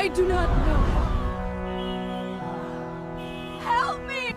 I do not know. Help me!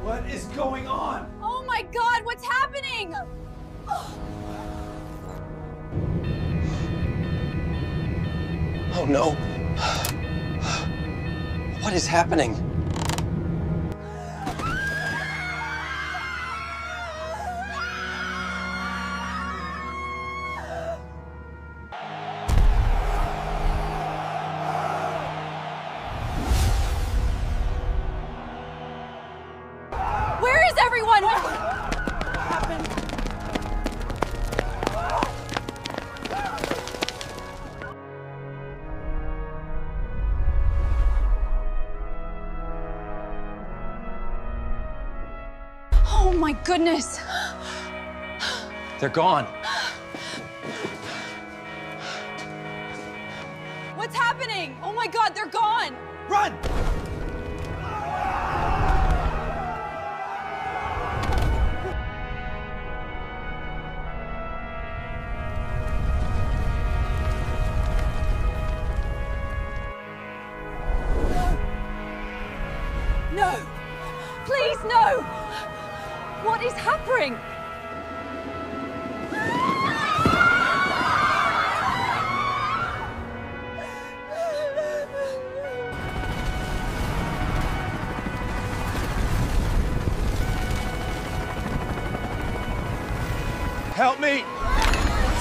What is going on? Oh my God, what's happening? Oh no. What is happening? Where is everyone? What happened? Oh my goodness. They're gone. What's happening? Oh my God, they're gone. Run! No! Please, no! What is happening? Help me!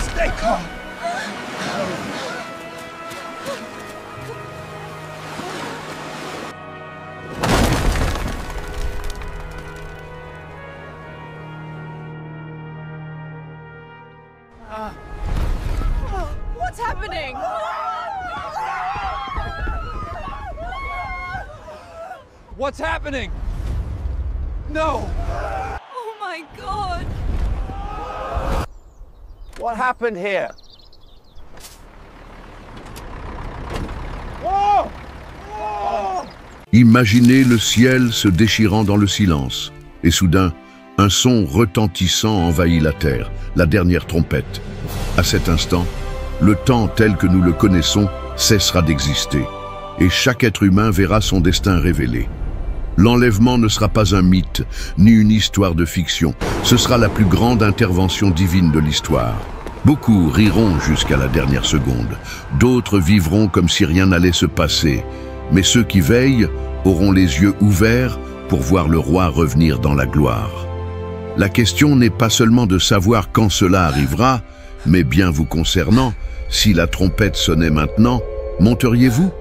Stay calm! What's happening? What's happening? No! Oh my God! What happened here? Whoa! Whoa! Imaginez le ciel se déchirant dans le silence. Et soudain, un son retentissant envahit la terre, la dernière trompette. À cet instant, le temps tel que nous le connaissons cessera d'exister. Et chaque être humain verra son destin révélé. L'enlèvement ne sera pas un mythe, ni une histoire de fiction. Ce sera la plus grande intervention divine de l'histoire. Beaucoup riront jusqu'à la dernière seconde. D'autres vivront comme si rien n'allait se passer. Mais ceux qui veillent auront les yeux ouverts pour voir le roi revenir dans la gloire. La question n'est pas seulement de savoir quand cela arrivera, mais bien vous concernant, si la trompette sonnait maintenant, monteriez-vous ?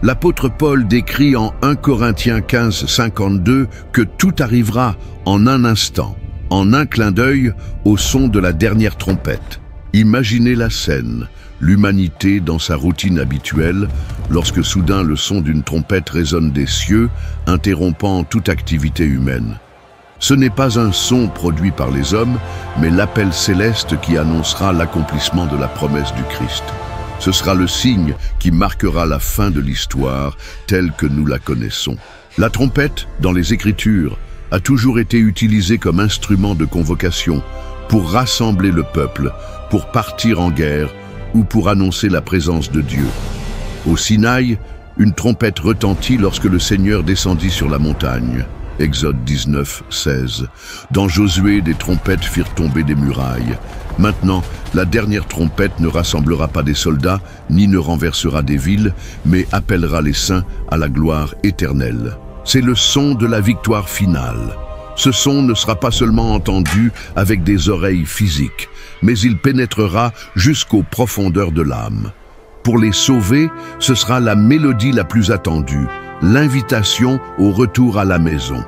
L'apôtre Paul décrit en 1 Corinthiens 15, 52 que tout arrivera en un instant, en un clin d'œil au son de la dernière trompette. Imaginez la scène, l'humanité dans sa routine habituelle, lorsque soudain le son d'une trompette résonne des cieux, interrompant toute activité humaine. Ce n'est pas un son produit par les hommes, mais l'appel céleste qui annoncera l'accomplissement de la promesse du Christ. Ce sera le signe qui marquera la fin de l'histoire telle que nous la connaissons. La trompette, dans les Écritures, a toujours été utilisée comme instrument de convocation pour rassembler le peuple, pour partir en guerre ou pour annoncer la présence de Dieu. Au Sinaï, une trompette retentit lorsque le Seigneur descendit sur la montagne. Exode 19, 16. Dans Josué, des trompettes firent tomber des murailles. Maintenant, la dernière trompette ne rassemblera pas des soldats, ni ne renversera des villes, mais appellera les saints à la gloire éternelle. C'est le son de la victoire finale. Ce son ne sera pas seulement entendu avec des oreilles physiques, mais il pénétrera jusqu'aux profondeurs de l'âme. Pour les sauvés, ce sera la mélodie la plus attendue, l'invitation au retour à la maison.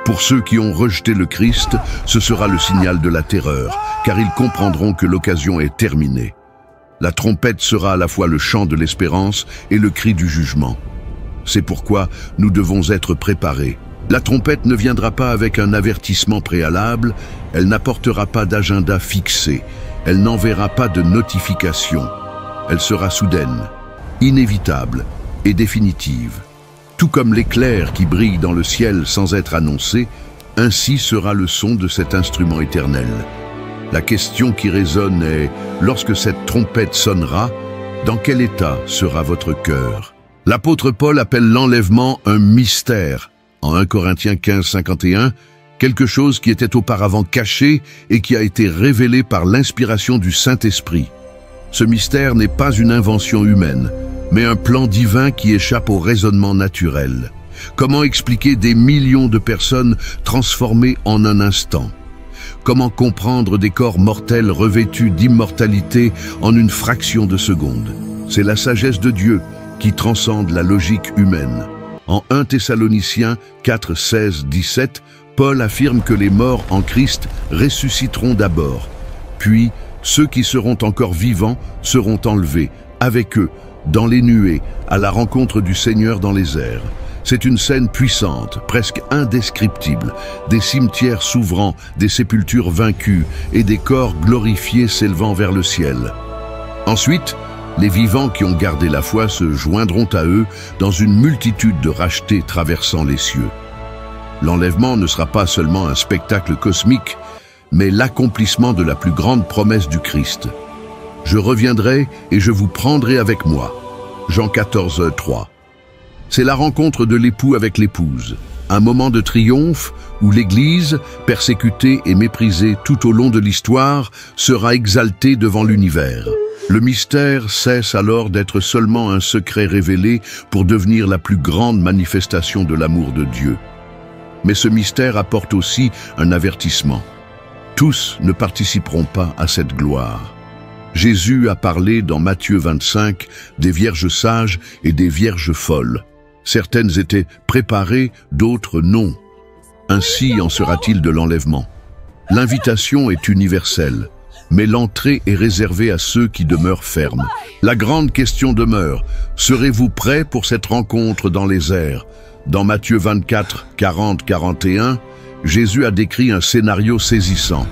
Pour ceux qui ont rejeté le Christ, ce sera le signal de la terreur, car ils comprendront que l'occasion est terminée. La trompette sera à la fois le chant de l'espérance et le cri du jugement. C'est pourquoi nous devons être préparés, La trompette ne viendra pas avec un avertissement préalable, elle n'apportera pas d'agenda fixé, elle n'enverra pas de notification. Elle sera soudaine, inévitable et définitive. Tout comme l'éclair qui brille dans le ciel sans être annoncé, ainsi sera le son de cet instrument éternel. La question qui résonne est, lorsque cette trompette sonnera, dans quel état sera votre cœur? L'apôtre Paul appelle l'enlèvement un mystère. En 1 Corinthiens 15, 51, quelque chose qui était auparavant caché et qui a été révélé par l'inspiration du Saint-Esprit. Ce mystère n'est pas une invention humaine, mais un plan divin qui échappe au raisonnement naturel. Comment expliquer des millions de personnes transformées en un instant? Comment comprendre des corps mortels revêtus d'immortalité en une fraction de seconde? C'est la sagesse de Dieu qui transcende la logique humaine. En 1 Thessaloniciens 4, 16, 17, Paul affirme que les morts en Christ ressusciteront d'abord. Puis, ceux qui seront encore vivants seront enlevés, avec eux, dans les nuées, à la rencontre du Seigneur dans les airs. C'est une scène puissante, presque indescriptible, des cimetières s'ouvrant, des sépultures vaincues et des corps glorifiés s'élevant vers le ciel. Ensuite, les vivants qui ont gardé la foi se joindront à eux dans une multitude de rachetés traversant les cieux. L'enlèvement ne sera pas seulement un spectacle cosmique, mais l'accomplissement de la plus grande promesse du Christ. Je reviendrai et je vous prendrai avec moi. Jean 14, 3. C'est la rencontre de l'époux avec l'épouse, un moment de triomphe où l'Église, persécutée et méprisée tout au long de l'histoire, sera exaltée devant l'univers. Le mystère cesse alors d'être seulement un secret révélé pour devenir la plus grande manifestation de l'amour de Dieu. Mais ce mystère apporte aussi un avertissement. Tous ne participeront pas à cette gloire. Jésus a parlé dans Matthieu 25 des vierges sages et des vierges folles. Certaines étaient préparées, d'autres non. Ainsi en sera-t-il de l'enlèvement. L'invitation est universelle, mais l'entrée est réservée à ceux qui demeurent fermes. La grande question demeure, serez-vous prêts pour cette rencontre dans les airs? Dans Matthieu 24, 40, 41, Jésus a décrit un scénario saisissant.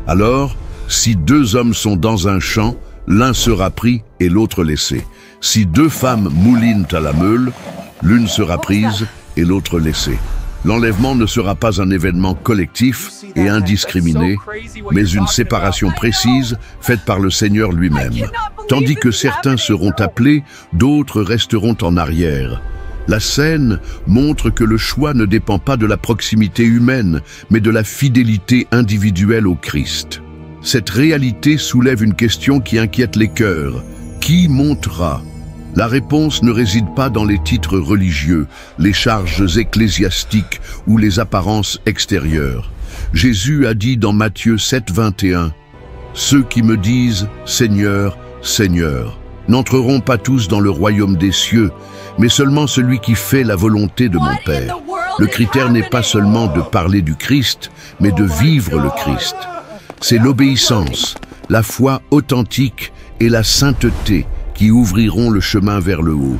Alors, si deux hommes sont dans un champ, l'un sera pris et l'autre laissé. Si deux femmes moulinent à la meule, l'une sera prise et l'autre laissée. L'enlèvement ne sera pas un événement collectif et indiscriminé, mais une séparation précise faite par le Seigneur lui-même. Tandis que certains seront appelés, d'autres resteront en arrière. La scène montre que le choix ne dépend pas de la proximité humaine, mais de la fidélité individuelle au Christ. Cette réalité soulève une question qui inquiète les cœurs. Qui montera ? La réponse ne réside pas dans les titres religieux, les charges ecclésiastiques ou les apparences extérieures. Jésus a dit dans Matthieu 7, 21, « Ceux qui me disent « Seigneur, Seigneur » n'entreront pas tous dans le royaume des cieux, mais seulement celui qui fait la volonté de mon Père. » Le critère n'est pas seulement de parler du Christ, mais de vivre le Christ. C'est l'obéissance, la foi authentique et la sainteté qui ouvriront le chemin vers le haut.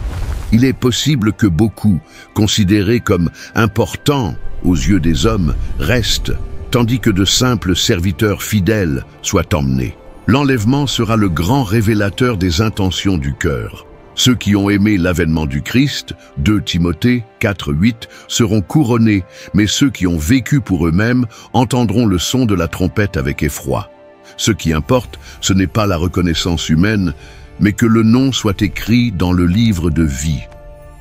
Il est possible que beaucoup, considérés comme importants aux yeux des hommes, restent, tandis que de simples serviteurs fidèles soient emmenés. L'enlèvement sera le grand révélateur des intentions du cœur. Ceux qui ont aimé l'avènement du Christ, 2 Timothée 4, 8, seront couronnés, mais ceux qui ont vécu pour eux-mêmes entendront le son de la trompette avec effroi. Ce qui importe, ce n'est pas la reconnaissance humaine, mais que le nom soit écrit dans le livre de vie.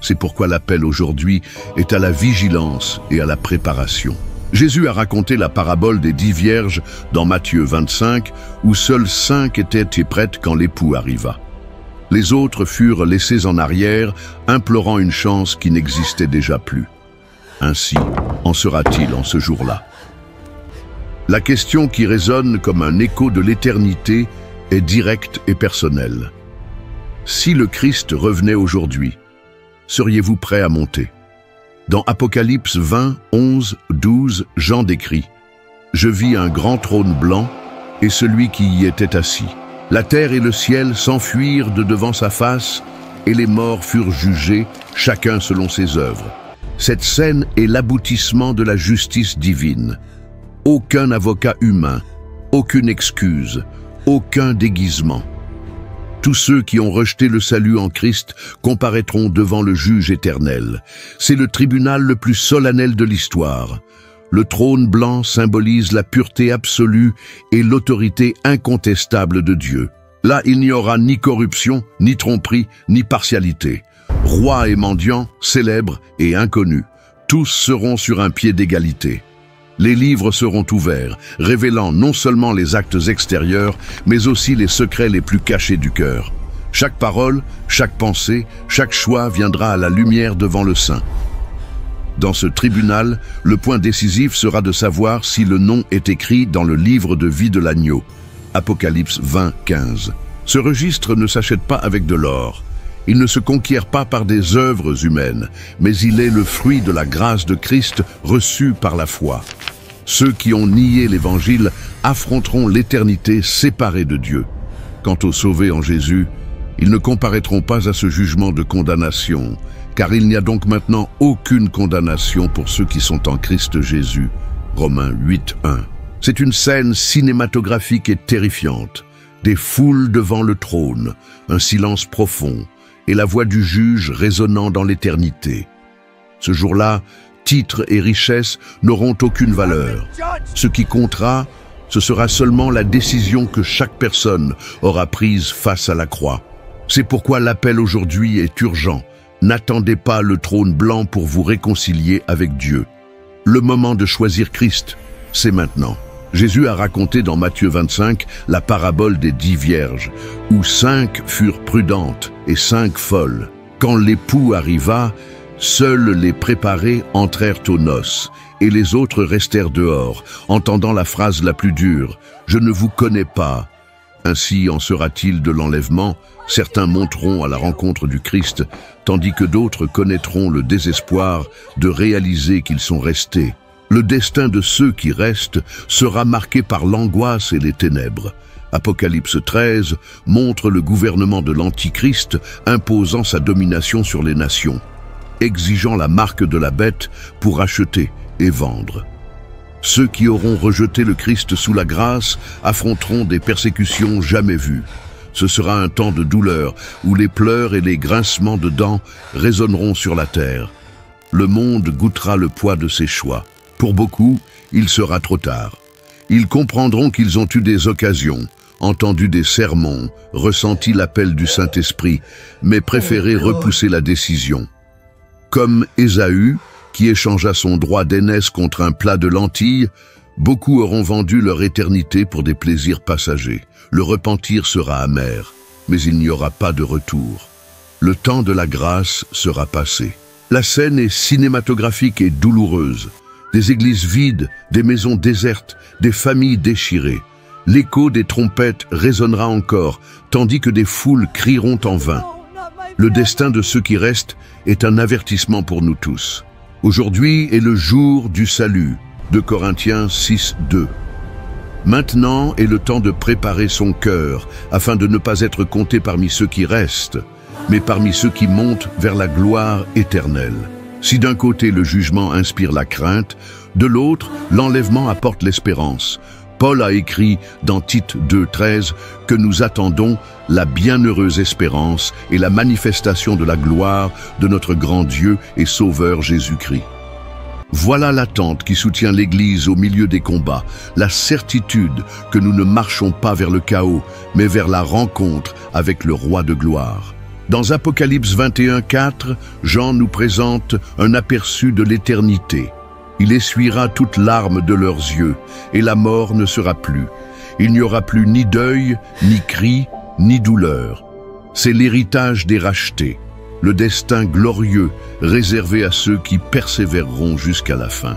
C'est pourquoi l'appel aujourd'hui est à la vigilance et à la préparation. Jésus a raconté la parabole des 10 vierges dans Matthieu 25, où seules 5 étaient prêtes quand l'époux arriva. Les autres furent laissées en arrière, implorant une chance qui n'existait déjà plus. Ainsi en sera-t-il en ce jour-là. La question qui résonne comme un écho de l'éternité est directe et personnelle. Si le Christ revenait aujourd'hui, seriez-vous prêt à monter? Dans Apocalypse 20, 11, 12, Jean décrit « Je vis un grand trône blanc et celui qui y était assis. La terre et le ciel s'enfuirent de devant sa face et les morts furent jugés, chacun selon ses œuvres. Cette scène est l'aboutissement de la justice divine. Aucun avocat humain, aucune excuse, aucun déguisement. Tous ceux qui ont rejeté le salut en Christ comparaîtront devant le juge éternel. C'est le tribunal le plus solennel de l'histoire. Le trône blanc symbolise la pureté absolue et l'autorité incontestable de Dieu. Là, il n'y aura ni corruption, ni tromperie, ni partialité. Rois et mendiants, célèbres et inconnus, tous seront sur un pied d'égalité. Les livres seront ouverts, révélant non seulement les actes extérieurs, mais aussi les secrets les plus cachés du cœur. Chaque parole, chaque pensée, chaque choix viendra à la lumière devant le Saint. Dans ce tribunal, le point décisif sera de savoir si le nom est écrit dans le livre de vie de l'agneau. Apocalypse 20, 15. Ce registre ne s'achète pas avec de l'or. Il ne se conquiert pas par des œuvres humaines, mais il est le fruit de la grâce de Christ reçue par la foi. Ceux qui ont nié l'Évangile affronteront l'éternité séparée de Dieu. Quant aux sauvés en Jésus, ils ne comparaîtront pas à ce jugement de condamnation, car il n'y a donc maintenant aucune condamnation pour ceux qui sont en Christ Jésus. Romains 8, 1. C'est une scène cinématographique et terrifiante. Des foules devant le trône, un silence profond, et la voix du juge résonnant dans l'éternité. Ce jour-là, titres et richesses n'auront aucune valeur. Ce qui comptera, ce sera seulement la décision que chaque personne aura prise face à la croix. C'est pourquoi l'appel aujourd'hui est urgent. N'attendez pas le trône blanc pour vous réconcilier avec Dieu. Le moment de choisir Christ, c'est maintenant. Jésus a raconté dans Matthieu 25 la parabole des 10 vierges, où 5 furent prudentes et 5 folles. Quand l'époux arriva, seuls les préparés entrèrent aux noces, et les autres restèrent dehors, entendant la phrase la plus dure, « Je ne vous connais pas ». Ainsi en sera-t-il de l'enlèvement. Certains monteront à la rencontre du Christ, tandis que d'autres connaîtront le désespoir de réaliser qu'ils sont restés. Le destin de ceux qui restent sera marqué par l'angoisse et les ténèbres. Apocalypse 13 montre le gouvernement de l'Antichrist imposant sa domination sur les nations, exigeant la marque de la bête pour acheter et vendre. Ceux qui auront rejeté le Christ sous la grâce affronteront des persécutions jamais vues. Ce sera un temps de douleur où les pleurs et les grincements de dents résonneront sur la terre. Le monde goûtera le poids de ses choix. Pour beaucoup, il sera trop tard. Ils comprendront qu'ils ont eu des occasions, entendu des sermons, ressenti l'appel du Saint-Esprit, mais préféré repousser la décision. Comme Ésaü, qui échangea son droit d'aînesse contre un plat de lentilles, beaucoup auront vendu leur éternité pour des plaisirs passagers. Le repentir sera amer, mais il n'y aura pas de retour. Le temps de la grâce sera passé. La scène est cinématographique et douloureuse. Des églises vides, des maisons désertes, des familles déchirées. L'écho des trompettes résonnera encore, tandis que des foules crieront en vain. Le destin de ceux qui restent est un avertissement pour nous tous. Aujourd'hui est le jour du salut, de Corinthiens 6, 2. Maintenant est le temps de préparer son cœur, afin de ne pas être compté parmi ceux qui restent, mais parmi ceux qui montent vers la gloire éternelle. Si d'un côté le jugement inspire la crainte, de l'autre, l'enlèvement apporte l'espérance. Paul a écrit dans Tite 2, 13 que nous attendons la bienheureuse espérance et la manifestation de la gloire de notre grand Dieu et Sauveur Jésus-Christ. Voilà l'attente qui soutient l'Église au milieu des combats, la certitude que nous ne marchons pas vers le chaos, mais vers la rencontre avec le Roi de gloire. Dans Apocalypse 21, 4, Jean nous présente un aperçu de l'éternité. Il essuiera toute larme de leurs yeux, et la mort ne sera plus. Il n'y aura plus ni deuil, ni cri, ni douleur. C'est l'héritage des rachetés, le destin glorieux réservé à ceux qui persévéreront jusqu'à la fin.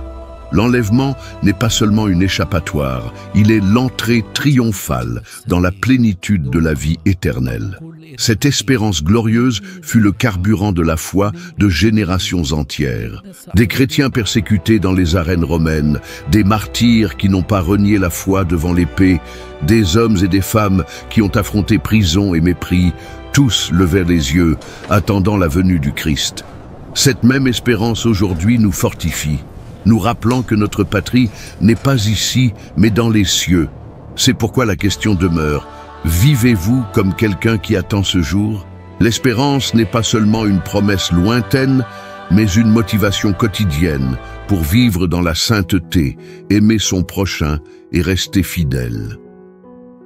L'enlèvement n'est pas seulement une échappatoire, il est l'entrée triomphale dans la plénitude de la vie éternelle. Cette espérance glorieuse fut le carburant de la foi de générations entières. Des chrétiens persécutés dans les arènes romaines, des martyrs qui n'ont pas renié la foi devant l'épée, des hommes et des femmes qui ont affronté prison et mépris, tous levèrent les yeux, attendant la venue du Christ. Cette même espérance aujourd'hui nous fortifie, nous rappelant que notre patrie n'est pas ici, mais dans les cieux. C'est pourquoi la question demeure, vivez-vous comme quelqu'un qui attend ce jour? L'espérance n'est pas seulement une promesse lointaine, mais une motivation quotidienne pour vivre dans la sainteté, aimer son prochain et rester fidèle.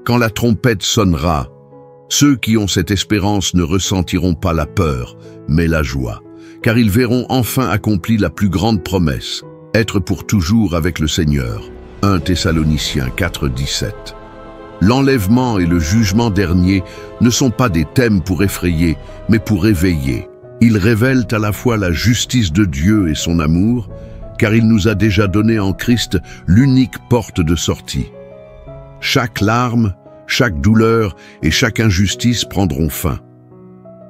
Quand la trompette sonnera, ceux qui ont cette espérance ne ressentiront pas la peur, mais la joie, car ils verront enfin accomplie la plus grande promesse, être pour toujours avec le Seigneur. 1 Thessaloniciens 4:17. L'enlèvement et le jugement dernier ne sont pas des thèmes pour effrayer, mais pour éveiller. Ils révèlent à la fois la justice de Dieu et son amour, car il nous a déjà donné en Christ l'unique porte de sortie. Chaque larme, chaque douleur et chaque injustice prendront fin.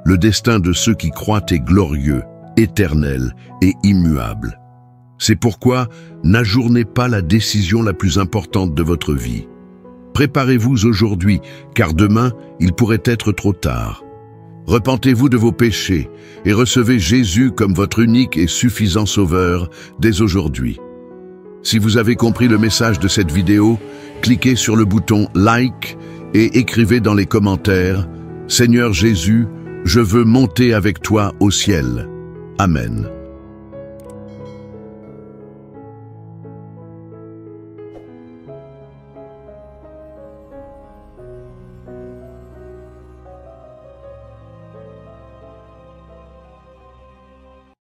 Le destin de ceux qui croient est glorieux, éternel et immuable. C'est pourquoi n'ajournez pas la décision la plus importante de votre vie. Préparez-vous aujourd'hui, car demain, il pourrait être trop tard. Repentez-vous de vos péchés et recevez Jésus comme votre unique et suffisant sauveur dès aujourd'hui. Si vous avez compris le message de cette vidéo, cliquez sur le bouton « Like » et écrivez dans les commentaires « Seigneur Jésus, je veux monter avec toi au ciel. » Amen.